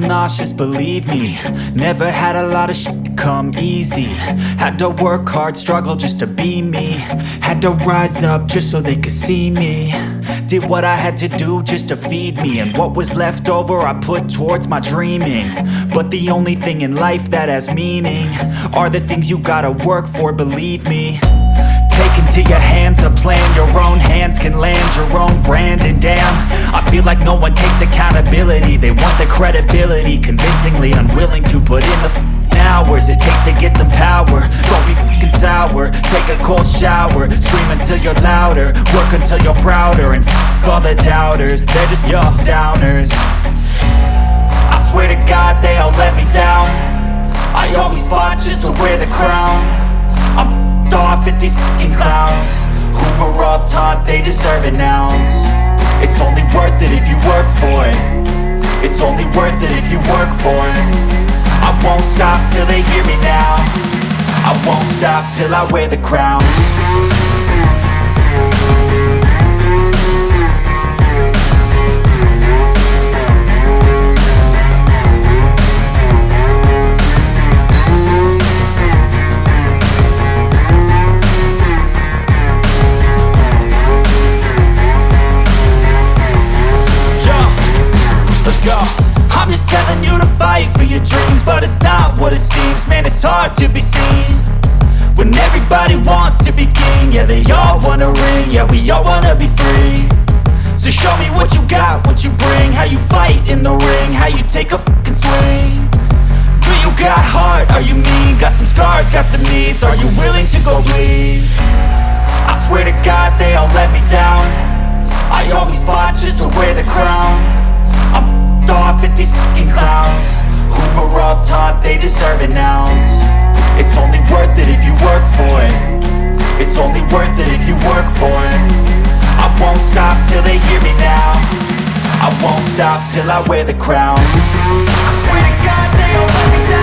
nauseous, believe me. Never had a lot of shit come easy. Had to work hard, struggle just to be me. Had to rise up just so they could see me. Did what I had to do just to feed me, and what was left over I put towards my dreaming. But the only thing in life that has meaning are the things you gotta work for, believe me. Take into your hands a plan, your own hands can land your own brand. And damn, I feel like no one takes accountability. They want the credibility, convincingly unwilling to put in the hours it takes to get some power. Don't be f***ing sour, take a cold shower. Scream until you're louder, work until you're prouder. And f*** all the doubters, they're just your downers. I swear to God they all let me down. I always fought just to wear the crown. I'm off at these fucking clowns who were all taught they deserve an ounce. It's only worth it if you work for it. It's only worth it if you work for it. I won't stop till they hear me now. I won't stop till I wear the crown. I'm just telling you to fight for your dreams, but it's not what it seems. Man, it's hard to be seen when everybody wants to be king. Yeah, they all wanna ring, yeah, we all wanna be free. So show me what you got, what you bring, how you fight in the ring, how you take a fucking swing. Do you got heart, are you mean? Got some scars, got some needs, are you willing to go bleed? I swear to God they all let me down. I always fought just to wear the crown. I'm off at these fucking clowns who were all taught they deserve an ounce. It's only worth it if you work for it. It's only worth it if you work for it. I won't stop till they hear me now. I won't stop till I wear the crown. I swear to God they all let me down.